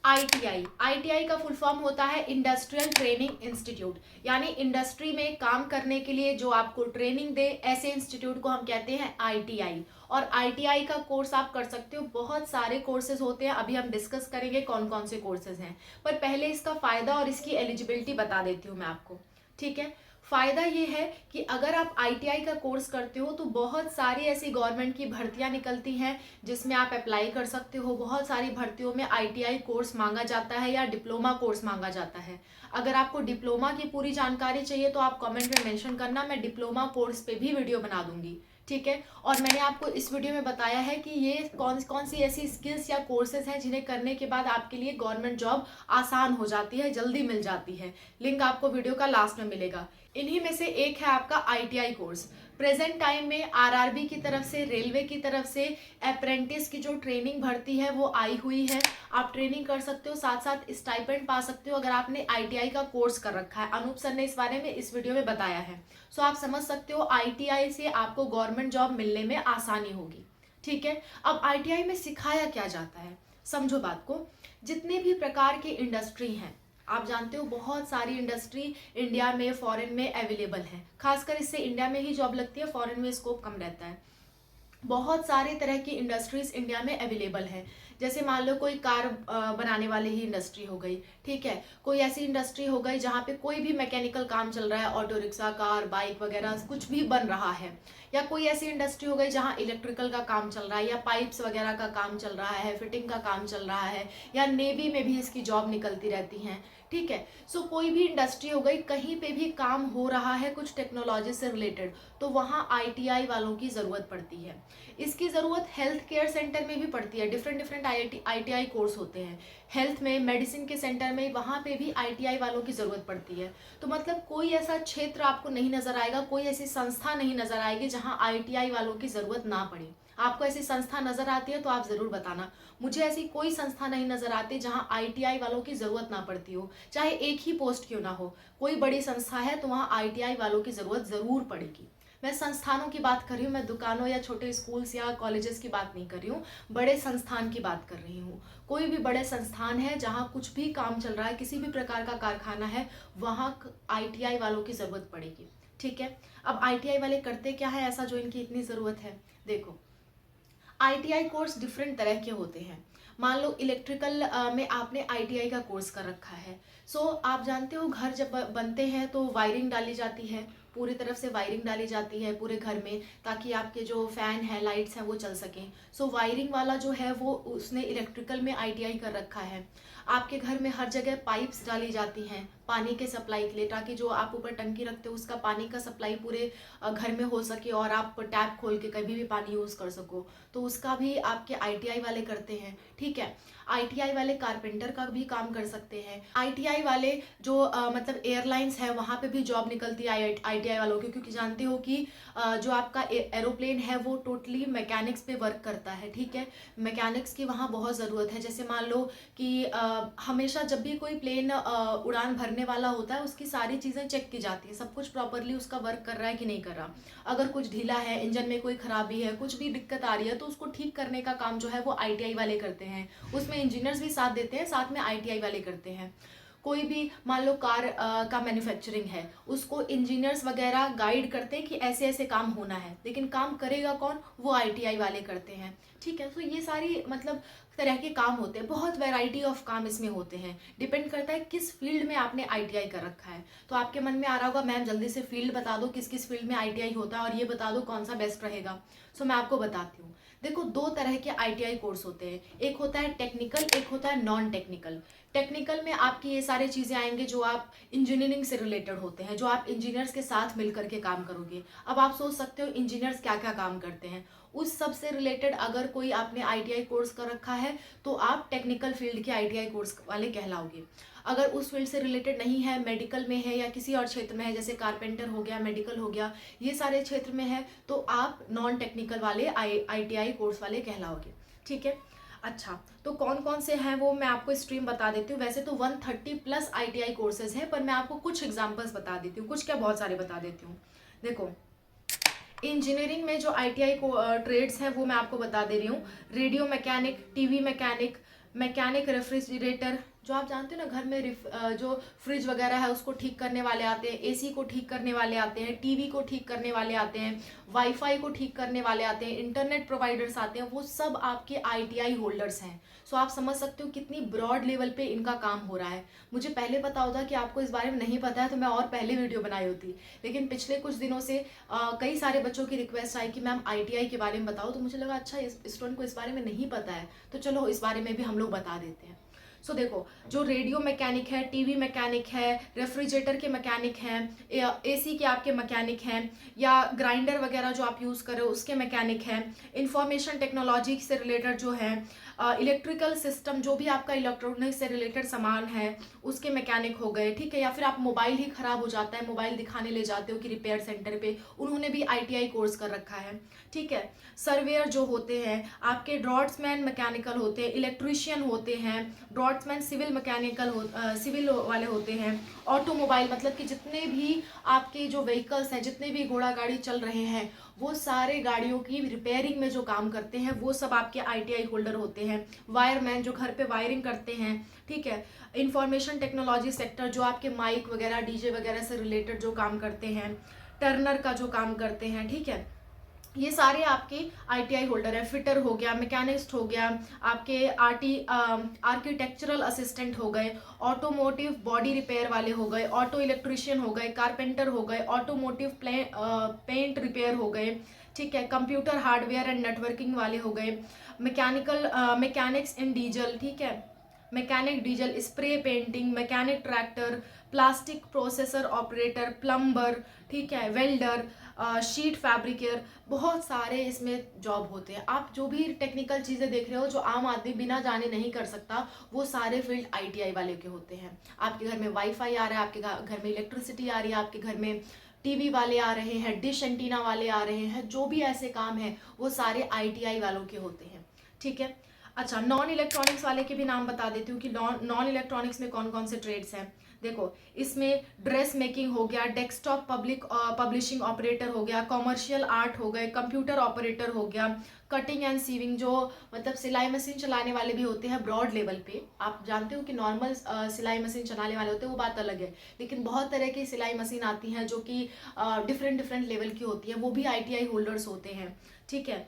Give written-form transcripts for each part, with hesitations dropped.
ITI, ITI का full form होता है इंडस्ट्रियल ट्रेनिंग इंस्टीट्यूट, यानी इंडस्ट्री में काम करने के लिए जो आपको ट्रेनिंग दे, ऐसे इंस्टीट्यूट को हम कहते हैं आईटीआई। और आईटीआई का कोर्स आप कर सकते हो, बहुत सारे कोर्सेज होते हैं, अभी हम डिस्कस करेंगे कौन कौन से कोर्सेज हैं। पर पहले इसका फायदा और इसकी एलिजिबिलिटी बता देती हूँ मैं आपको, ठीक है। फायदा ये है कि अगर आप आईटीआई का कोर्स करते हो तो बहुत सारी ऐसी गवर्नमेंट की भर्तियां निकलती हैं जिसमें आप अप्लाई कर सकते हो। बहुत सारी भर्तियों में आईटीआई कोर्स मांगा जाता है या डिप्लोमा कोर्स मांगा जाता है। अगर आपको डिप्लोमा की पूरी जानकारी चाहिए तो आप कमेंट में मेंशन करना, मैं डिप्लोमा कोर्स पे भी वीडियो बना दूंगी, ठीक है। और मैंने आपको इस वीडियो में बताया है कि ये कौन कौन सी ऐसी स्किल्स या कोर्सेज हैं जिन्हें करने के बाद आपके लिए गवर्नमेंट जॉब आसान हो जाती है, जल्दी मिल जाती है। लिंक आपको वीडियो का लास्ट में मिलेगा। इन्हीं में से एक है आपका आईटीआई कोर्स। प्रेजेंट टाइम में आरआरबी की तरफ से, रेलवे की तरफ से अप्रेंटिस की जो ट्रेनिंग भर्ती है वो आई हुई है। आप ट्रेनिंग कर सकते हो, साथ साथ स्टाइपेंड पा सकते हो अगर आपने आईटीआई का कोर्स कर रखा है। अनूप सर ने इस बारे में इस वीडियो में बताया है। सो आप समझ सकते हो आईटीआई से आपको गवर्नमेंट जॉब मिलने में आसानी होगी, ठीक है। अब आईटीआई में सिखाया क्या जाता है, समझो बात को। जितने भी प्रकार की इंडस्ट्री हैं, आप जानते हो बहुत सारी इंडस्ट्री इंडिया में, फॉरेन में अवेलेबल है। खासकर इससे इंडिया में ही जॉब लगती है, फॉरेन में स्कोप कम रहता है। बहुत सारे तरह की इंडस्ट्रीज इंडिया में अवेलेबल है। जैसे मान लो कोई कार बनाने वाली ही इंडस्ट्री हो गई, ठीक है। कोई ऐसी इंडस्ट्री हो गई जहाँ पे कोई भी मैकेनिकल काम चल रहा है, ऑटो रिक्शा, कार, बाइक वगैरह कुछ भी बन रहा है। या कोई ऐसी इंडस्ट्री हो गई जहाँ इलेक्ट्रिकल का काम चल रहा है, या पाइप्स वगैरह का काम चल रहा है, फिटिंग का काम चल रहा है, या नेवी में भी इसकी जॉब निकलती रहती हैं, ठीक है। सो कोई भी इंडस्ट्री हो गई, कहीं पे भी काम हो रहा है कुछ टेक्नोलॉजी से रिलेटेड, तो वहाँ आईटीआई वालों की ज़रूरत पड़ती है। इसकी ज़रूरत हेल्थ केयर सेंटर में भी पड़ती है। डिफरेंट डिफरेंट आईटीआई कोर्स होते हैं हेल्थ में, मेडिसिन के सेंटर में, वहाँ पे भी आईटीआई वालों की ज़रूरत पड़ती है। तो मतलब कोई ऐसा क्षेत्र आपको नहीं नज़र आएगा, कोई ऐसी संस्था नहीं नज़र आएगी जहाँ आईटीआई वालों की ज़रूरत ना पड़े। आपको ऐसी संस्था नज़र आती है तो आप ज़रूर बताना। मुझे ऐसी कोई संस्था नहीं नज़र आती जहाँ आईटीआई वालों की ज़रूरत ना पड़ती हो, चाहे एक ही पोस्ट क्यों ना हो। कोई बड़ी संस्था है तो वहाँ आईटीआई वालों की ज़रूरत ज़रूर पड़ेगी। मैं संस्थानों की बात कर रही हूँ, मैं दुकानों या छोटे स्कूल्स या कॉलेजेस की बात नहीं कर रही हूँ, बड़े संस्थान की बात कर रही हूँ। कोई भी बड़े संस्थान है जहाँ कुछ भी काम चल रहा है, किसी भी प्रकार का कारखाना है, वहाँ आईटीआई वालों की ज़रूरत पड़ेगी, ठीक है। अब आईटीआई वाले करते क्या है ऐसा जो इनकी इतनी ज़रूरत है? देखो, आईटीआई कोर्स डिफरेंट तरह के होते हैं। मान लो इलेक्ट्रिकल में आपने आईटीआई का कोर्स कर रखा है। सो आप जानते हो घर जब बनते हैं तो वायरिंग डाली जाती है, पूरी तरफ से वायरिंग डाली जाती है पूरे घर में, ताकि आपके जो फैन है, लाइट्स हैं, वो चल सकें। सो वायरिंग वाला जो है वो उसने इलेक्ट्रिकल में आईटीआई कर रखा है। आपके घर में हर जगह पाइप्स डाली जाती हैं पानी के सप्लाई के लिए, ताकि जो आप ऊपर टंकी रखते हो उसका पानी का सप्लाई पूरे घर में हो सके और आप टैप खोल के कभी भी पानी यूज़ कर सको। तो उसका भी आपके आईटीआई वाले करते हैं, ठीक है। आईटीआई वाले कारपेंटर का भी काम कर सकते हैं। आईटीआई वाले जो मतलब एयरलाइंस है वहाँ पे भी जॉब निकलती है आईटीआई वालों की, क्योंकि जानते हो कि जो आपका एरोप्लेन है वो टोटली मैकेनिक्स पे वर्क करता है, ठीक है। मैकेनिक्स की वहाँ बहुत ज़रूरत है। जैसे मान लो कि हमेशा जब भी कोई प्लेन उड़ान भरने वाला होता है उसकी सारी चीज़ें चेक की जाती है, सब कुछ प्रॉपरली उसका वर्क कर रहा है कि नहीं कर रहा। अगर कुछ ढीला है, इंजन में कोई खराबी है, कुछ भी दिक्कत आ रही है, तो उसको ठीक करने का काम जो है वो आईटीआई वाले करते हैं। उसमें इंजीनियर्स भी साथ देते हैं, साथ में आईटीआई वाले करते हैं। कोई भी मान लो कार का मैन्युफैक्चरिंग है, उसको इंजीनियर्स वगैरह गाइड करते हैं कि ऐसे ऐसे काम होना है, लेकिन काम करेगा कौन? वो आईटीआई वाले करते हैं, ठीक है। तो ये सारी मतलब तरह के काम होते हैं, बहुत वैरायटी ऑफ काम इसमें होते हैं। डिपेंड करता है किस फील्ड में आपने आईटीआई कर रखा है। तो आपके मन में आ रहा होगा मैम जल्दी से फील्ड बता दो, किस किस फील्ड में आईटीआई होता है और ये बता दो कौन सा बेस्ट रहेगा। सो मैं आपको बताती हूँ। देखो, दो तरह के आईटीआई कोर्स होते हैं, एक होता है टेक्निकल, एक होता है नॉन टेक्निकल। टेक्निकल में आपकी ये सारी चीज़ें आएंगे जो आप इंजीनियरिंग से रिलेटेड होते हैं, जो आप इंजीनियर्स के साथ मिलकर के काम करोगे। अब आप सोच सकते हो इंजीनियर्स क्या क्या काम करते हैं, उस सब से रिलेटेड अगर कोई आपने आईटीआई कोर्स कर रखा है तो आप टेक्निकल फील्ड के आईटीआई कोर्स वाले कहलाओगे। अगर उस फील्ड से रिलेटेड नहीं है, मेडिकल में है या किसी और क्षेत्र में है, जैसे कारपेंटर हो गया, मेडिकल हो गया, ये सारे क्षेत्र में है, तो आप नॉन टेक्निकल वाले आईटीआई कोर्स वाले कहलाओगे, ठीक है। अच्छा, तो कौन कौन से हैं वो मैं आपको स्ट्रीम बता देती हूँ। वैसे तो 130 प्लस आईटीआई कोर्सेज हैं, पर मैं आपको कुछ एग्जांपल्स बता देती हूँ, कुछ क्या बहुत सारे बता देती हूँ। देखो, इंजीनियरिंग में जो आईटीआई को ट्रेड्स हैं वो मैं आपको बता दे रही हूँ। Radio mechanic, TV mechanic, mechanic refrigerator, जो आप जानते हो ना घर में जो फ्रिज वगैरह है उसको ठीक करने वाले आते हैं, एसी को ठीक करने वाले आते हैं, टीवी को ठीक करने वाले आते हैं, वाईफाई को ठीक करने वाले आते हैं, इंटरनेट प्रोवाइडर्स आते हैं, वो सब आपके आईटीआई होल्डर्स हैं। सो आप समझ सकते हो कितनी ब्रॉड लेवल पे इनका काम हो रहा है। मुझे पहले पता होता कि आपको इस बारे में नहीं पता है तो मैं और पहले वीडियो बनाई होती, लेकिन पिछले कुछ दिनों से कई सारे बच्चों की रिक्वेस्ट आई कि मैम आईटीआई के बारे में बताओ, तो मुझे लगा अच्छा इस स्टूडेंट को इस बारे में नहीं पता है, तो चलो इस बारे में भी हम लोग बता देते हैं। सो देखो, जो रेडियो मैकेनिक है, टीवी मैकेनिक है, रेफ्रिजरेटर के मैकेनिक हैं, एसी के आपके मैकेनिक हैं, या ग्राइंडर वगैरह जो आप यूज़ कर रहे हो उसके मैकेनिक हैं, इंफॉर्मेशन टेक्नोलॉजी से रिलेटेड जो है, इलेक्ट्रिकल सिस्टम जो भी आपका इलेक्ट्रॉनिक से रिलेटेड सामान है उसके मैकेनिक हो गए, ठीक है। या फिर आप मोबाइल ही ख़राब हो जाता है, मोबाइल दिखाने ले जाते हो कि रिपेयर सेंटर पे, उन्होंने भी आईटीआई कोर्स कर रखा है, ठीक है। सर्वेयर जो होते हैं आपके, ड्रॉट्समैन मैकेनिकल होते हैं, इलेक्ट्रीशियन होते हैं, ड्रॉट्समैन सिविल मैकेनिकल सिविल वाले होते हैं, ऑटोमोबाइल मतलब कि जितने भी आपके जो व्हीकल्स हैं, जितने भी घोड़ा गाड़ी चल रहे हैं, वो सारे गाड़ियों की रिपेयरिंग में जो काम करते हैं वो सब आपके आईटीआई होल्डर होते हैं। वायरमैन जो घर पे वायरिंग करते हैं, ठीक है। इंफॉर्मेशन टेक्नोलॉजी सेक्टर जो आपके माइक वगैरह डीजे वगैरह से रिलेटेड जो काम करते हैं, टर्नर का जो काम करते हैं, ठीक है, ये सारे आपके आईटीआई होल्डर है। फिटर हो गया, मैकेनिस्ट हो गया, आपके आर्किटेक्चरल असिस्टेंट हो गए, ऑटोमोटिव बॉडी रिपेयर वाले हो गए, ऑटो इलेक्ट्रिशियन हो गए, कारपेंटर हो गए, ऑटोमोटिव पेंट रिपेयर हो गए, ठीक है। कंप्यूटर हार्डवेयर एंड नेटवर्किंग वाले हो गए, मैकेनिक्स इन डीजल, ठीक है, mechanic diesel, spray painting, mechanic tractor, plastic processor operator, plumber, ठीक है, वेल्डर, शीट फैब्रिकेटर, बहुत सारे इसमें जॉब होते हैं। आप जो भी टेक्निकल चीज़ें देख रहे हो जो आम आदमी बिना जाने नहीं कर सकता, वो सारे फील्ड आईटीआई वाले के होते हैं। आपके घर में वाईफाई आ रहा है, आपके घर में इलेक्ट्रिसिटी आ रही है, आपके घर में टीवी वाले आ रहे हैं, डिश एंटीना वाले आ रहे हैं, जो भी ऐसे काम हैं वो सारे आईटीआई वालों के होते हैं, ठीक है। अच्छा, नॉन इलेक्ट्रॉनिक्स वाले के भी नाम बता देती हूँ कि नॉन इलेक्ट्रॉनिक्स में कौन कौन से ट्रेड्स हैं। देखो, इसमें ड्रेस मेकिंग हो गया, डेस्कटॉप पब्लिशिंग ऑपरेटर हो गया, कॉमर्शियल आर्ट हो गए, कंप्यूटर ऑपरेटर हो गया, कटिंग एंड सीविंग जो मतलब सिलाई मशीन चलाने वाले भी होते हैं ब्रॉड लेवल पे। आप जानते हो कि नॉर्मल सिलाई मशीन चलाने वाले होते हैं वो बात अलग है, लेकिन बहुत तरह की सिलाई मशीन आती हैं जो कि डिफरेंट लेवल की होती हैं, वो भी आईटीआई होल्डर्स होते हैं, ठीक है।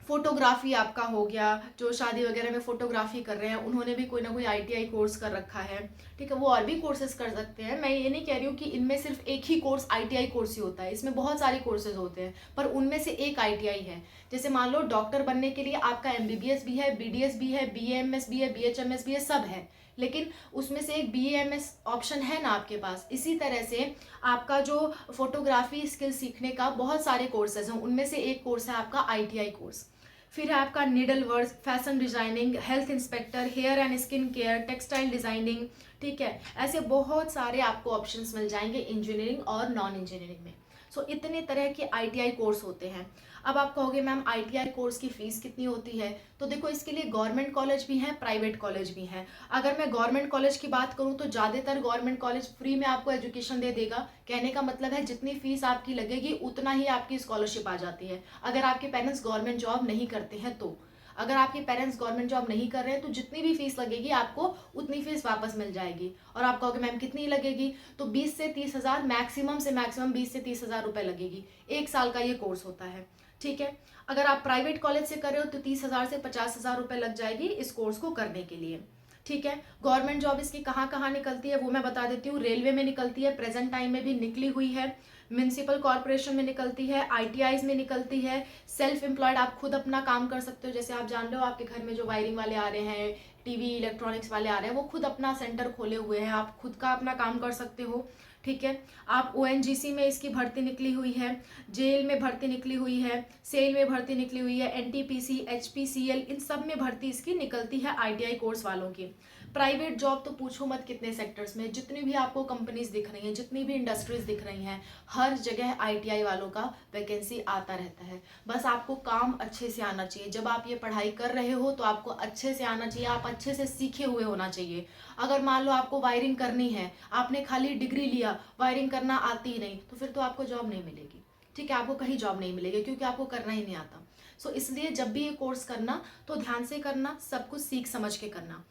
फोटोग्राफी आपका हो गया, जो शादी वगैरह में फोटोग्राफी कर रहे हैं उन्होंने भी कोई ना कोई आईटीआई कोर्स कर रखा है, ठीक है। वो और भी कोर्सेज कर सकते हैं, मैं ये नहीं कह रही हूँ कि इनमें सिर्फ एक ही कोर्स आईटीआई कोर्स ही होता है, इसमें बहुत सारे कोर्सेज होते हैं, पर उनमें से एक आईटीआई है। जैसे मान लो डॉक्टर बनने के लिए आपका एमबीबीएस भी है, बीडीएस भी है, बीएएमएस भी है, बीएचएमएस भी है, सब है, लेकिन उसमें से एक बीएएमएस ऑप्शन है ना आपके पास। इसी तरह से आपका जो फोटोग्राफी स्किल सीखने का बहुत सारे कोर्सेज हैं, उनमें से एक कोर्स है आपका आईटीआई कोर्स। फिर है आपका needle work, fashion designing, health inspector, hair and skin care, textile designing, ठीक है। ऐसे बहुत सारे आपको ऑप्शंस मिल जाएंगे इंजीनियरिंग और नॉन इंजीनियरिंग में। सो इतने तरह के आईटीआई कोर्स होते हैं। अब आप कहोगे मैम आईटीआई कोर्स की फीस कितनी होती है, तो देखो इसके लिए गवर्नमेंट कॉलेज भी हैं, प्राइवेट कॉलेज भी हैं। अगर मैं गवर्नमेंट कॉलेज की बात करूं तो ज़्यादातर गवर्नमेंट कॉलेज फ्री में आपको एजुकेशन दे देगा। कहने का मतलब है जितनी फीस आपकी लगेगी उतना ही आपकी स्कॉलरशिप आ जाती है, अगर आपके पेरेंट्स गवर्नमेंट जॉब नहीं करते हैं तो। अगर आपके पेरेंट्स गवर्नमेंट जॉब नहीं कर रहे हैं तो जितनी भी फीस लगेगी आपको उतनी फीस वापस मिल जाएगी। और आप कहोगे मैम कितनी लगेगी, तो 20 से 30 हज़ार, मैक्सिमम से मैक्सिमम 20 से 30 हज़ार रुपये लगेगी। एक साल का ये कोर्स होता है, ठीक है। अगर आप प्राइवेट कॉलेज से कर रहे हो तो 30 हज़ार से 50 हज़ार रुपये लग जाएगी इस कोर्स को करने के लिए, ठीक है। गवर्नमेंट जॉब इसकी कहाँ कहाँ निकलती है वो मैं बता देती हूँ। रेलवे में निकलती है, प्रेजेंट टाइम में भी निकली हुई है, म्यूनसिपल कॉर्पोरेशन में निकलती है, आईटीआईज में निकलती है, सेल्फ एम्प्लॉयड आप खुद अपना काम कर सकते हो। जैसे आप जान रहे हो आपके घर में जो वायरिंग वाले आ रहे हैं, टीवी इलेक्ट्रॉनिक्स वाले आ रहे हैं, वो खुद अपना सेंटर खोले हुए हैं, आप खुद का अपना काम कर सकते हो, ठीक है। आप ओएनजीसी में इसकी भर्ती निकली हुई है, जेल में भर्ती निकली हुई है, सेल में भर्ती निकली हुई है, एनटीपीसी, एचपीसीएल, इन सब में भर्ती इसकी निकलती है आईटीआई कोर्स वालों की। प्राइवेट जॉब तो पूछो मत कितने सेक्टर्स में, जितनी भी आपको कंपनीज दिख रही हैं, जितनी भी इंडस्ट्रीज दिख रही हैं, हर जगह आईटीआई वालों का वैकेंसी आता रहता है। बस आपको काम अच्छे से आना चाहिए। जब आप ये पढ़ाई कर रहे हो तो आपको अच्छे से आना चाहिए, आप अच्छे से सीखे हुए होना चाहिए। अगर मान लो आपको वायरिंग करनी है, आपने खाली डिग्री लिया, वायरिंग करना आती ही नहीं, तो फिर तो आपको जॉब नहीं मिलेगी, ठीक है। आपको कहीं जॉब नहीं मिलेगी क्योंकि आपको करना ही नहीं आता। सो इसलिए जब भी ये कोर्स करना तो ध्यान से करना, सब कुछ सीख समझ के करना।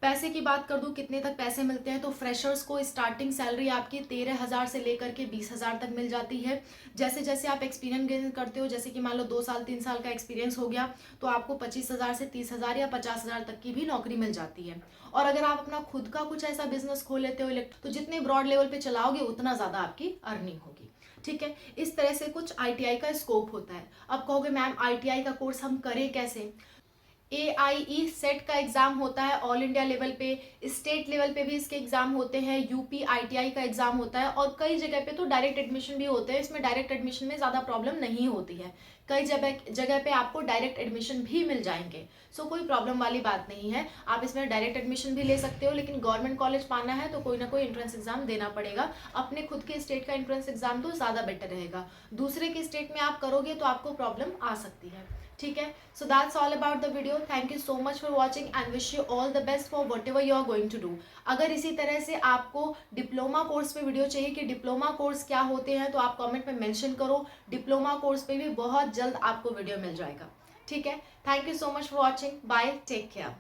पैसे की बात कर दूं कितने तक पैसे मिलते हैं, तो फ्रेशर्स को स्टार्टिंग सैलरी आपकी 13,000 से लेकर के 20,000 तक मिल जाती है। जैसे जैसे आप एक्सपीरियंस गेन करते हो, जैसे कि मान लो 2 साल 3 साल का एक्सपीरियंस हो गया, तो आपको 25,000 से 30,000 या 50,000 तक की भी नौकरी मिल जाती है। और अगर आप अपना खुद का कुछ ऐसा बिजनेस खोल लेते हो तो जितने ब्रॉड लेवल पे चलाओगे उतना ज़्यादा आपकी अर्निंग होगी। ठीक है, इस तरह से कुछ आईटीआई का स्कोप होता है। अब कहोगे मैम आईटीआई का कोर्स हम करें कैसे? AIE सेट का एग्जाम होता है ऑल इंडिया लेवल पे, स्टेट लेवल पे भी इसके एग्जाम होते हैं, यूपी ITI का एग्जाम होता है, और कई जगह पे तो डायरेक्ट एडमिशन भी होते हैं। इसमें डायरेक्ट एडमिशन में ज़्यादा प्रॉब्लम नहीं होती है, कई जगह पे आपको डायरेक्ट एडमिशन भी मिल जाएंगे। सो कोई प्रॉब्लम वाली बात नहीं है, आप इसमें डायरेक्ट एडमिशन भी ले सकते हो। लेकिन गवर्नमेंट कॉलेज पाना है तो कोई ना कोई एंट्रेंस एग्जाम देना पड़ेगा। अपने खुद के स्टेट का एंट्रेंस एग्जाम तो ज़्यादा बेटर रहेगा, दूसरे के स्टेट में आप करोगे तो आपको प्रॉब्लम आ सकती है। ठीक है, so that's all about the video. Thank you so much for watching and wish you all the best for whatever you are going to do. अगर इसी तरह से आपको डिप्लोमा कोर्स पे वीडियो चाहिए कि डिप्लोमा कोर्स क्या होते हैं, तो आप कमेंट में मेंशन करो। डिप्लोमा कोर्स पे भी बहुत जल्द आपको वीडियो मिल जाएगा। ठीक है, thank you so much for watching, bye, take care.